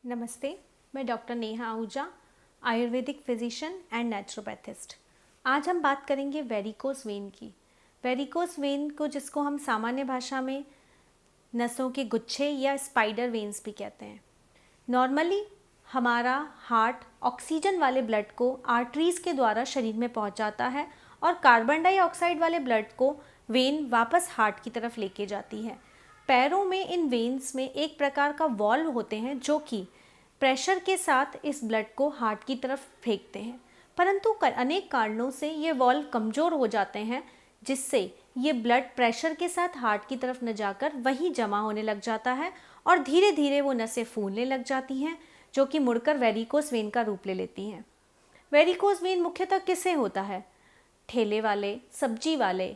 नमस्ते, मैं doctor Neha Ahuja, Ayurvedic physician and naturopathist. आज हम बात करेंगे वेरिकोस वेन की। वेरिकोस वेन को, जिसको हम सामान्य भाषा में नसों के गुच्छे या स्पाइडर वेन्स भी कहते हैं। नॉर्मली हमारा हार्ट ऑक्सीजन वाले ब्लड को आर्टरीज़ के द्वारा शरीर में पहुंचाता है और कार्बन डाइऑक्साइड वाले ब्लड को वेन वापस हार्ट की तरफ लेके जाती है। पैरों में इन वेन्स में एक प्रकार का वॉल्व होते हैं जो कि प्रेशर के साथ इस ब्लड को हार्ट की तरफ फेंकते हैं, परंतु अनेक कारणों से ये वॉल्व कमज़ोर हो जाते हैं, जिससे ये ब्लड प्रेशर के साथ हार्ट की तरफ न जाकर वहीं जमा होने लग जाता है और धीरे धीरे वो नसें फूलने लग जाती हैं, जो कि मुड़कर वेरिकोस वेन का रूप ले लेती हैं। वेरिकोस वेन मुख्यतः किससे होता है? ठेले वाले, सब्जी वाले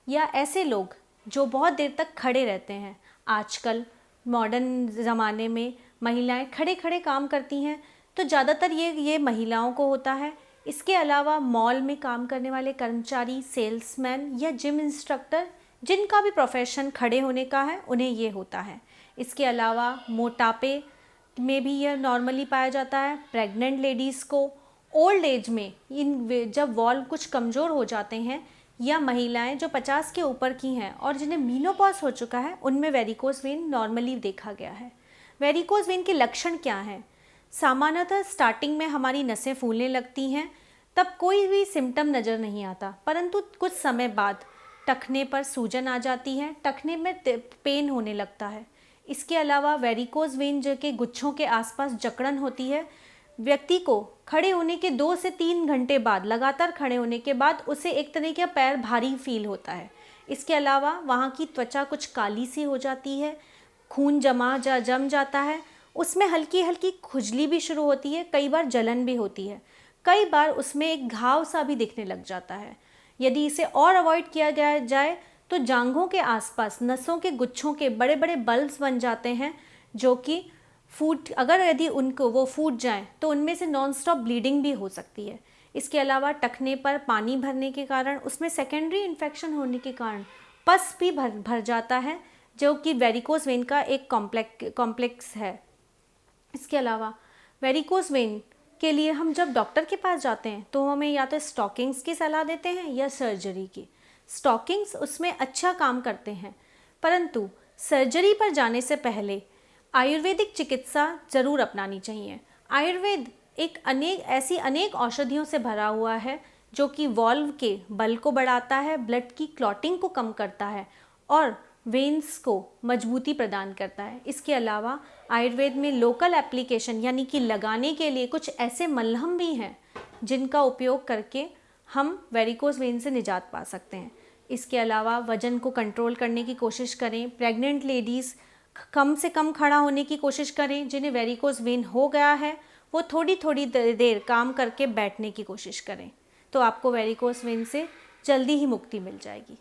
या ऐसे लोग जो बहुत देर तक खड़े रहते हैं। आजकल मॉडर्न ज़माने में महिलाएं खड़े खड़े काम करती हैं, तो ज़्यादातर ये महिलाओं को होता है। इसके अलावा मॉल में काम करने वाले कर्मचारी, सेल्समैन या जिम इंस्ट्रक्टर, जिनका भी प्रोफेशन खड़े होने का है, उन्हें ये होता है। इसके अलावा मोटापे में भी यह नॉर्मली पाया जाता है। प्रेग्नेंट लेडीज़ को, ओल्ड एज में जब वॉल्व कुछ कमज़ोर हो जाते हैं, या महिलाएं जो 50 के ऊपर की हैं और जिन्हें मीनोपॉज हो चुका है, उनमें वेरिकोस वेन नॉर्मली देखा गया है। वेरिकोस वेन के लक्षण क्या हैं? सामान्यतः स्टार्टिंग में हमारी नसें फूलने लगती हैं, तब कोई भी सिम्टम नज़र नहीं आता, परंतु कुछ समय बाद टखने पर सूजन आ जाती है, टखने में पेन होने लगता है। इसके अलावा वेरिकोस वेन के गुच्छों के आसपास जकड़न होती है। व्यक्ति को खड़े होने के 2 से 3 घंटे बाद, लगातार खड़े होने के बाद, उसे एक तरह का पैर भारी फील होता है। इसके अलावा वहाँ की त्वचा कुछ काली सी हो जाती है, खून जम जाता है, उसमें हल्की हल्की खुजली भी शुरू होती है, कई बार जलन भी होती है, कई बार उसमें एक घाव सा भी दिखने लग जाता है। यदि इसे और अवॉइड किया जाए तो जांघों के आसपास नसों के गुच्छों के बड़े बड़े बल्ब्स बन जाते हैं, जो कि यदि उनको वो फूट जाएं तो उनमें से नॉन स्टॉप ब्लीडिंग भी हो सकती है। इसके अलावा टखने पर पानी भरने के कारण, उसमें सेकेंडरी इन्फेक्शन होने के कारण पस भी भर जाता है, जो कि वेरिकोस वेन का एक कॉम्प्लेक्स है। इसके अलावा वेरिकोस वेन के लिए हम जब डॉक्टर के पास जाते हैं तो हमें या तो स्टॉकिंग्स की सलाह देते हैं या सर्जरी की। स्टॉकिंग्स उसमें अच्छा काम करते हैं, परंतु सर्जरी पर जाने से पहले आयुर्वेदिक चिकित्सा ज़रूर अपनानी चाहिए। आयुर्वेद ऐसी अनेक औषधियों से भरा हुआ है, जो कि वॉल्व के बल को बढ़ाता है, ब्लड की क्लॉटिंग को कम करता है और वेन्स को मजबूती प्रदान करता है। इसके अलावा आयुर्वेद में लोकल एप्लीकेशन यानी कि लगाने के लिए कुछ ऐसे मलहम भी हैं, जिनका उपयोग करके हम वेरिकोस वेन से निजात पा सकते हैं। इसके अलावा वज़न को कंट्रोल करने की कोशिश करें। प्रेग्नेंट लेडीज़ कम से कम खड़ा होने की कोशिश करें। जिन्हें वेरिकोस वेन हो गया है, वो थोड़ी थोड़ी देर काम करके बैठने की कोशिश करें, तो आपको वेरिकोस वेन से जल्दी ही मुक्ति मिल जाएगी।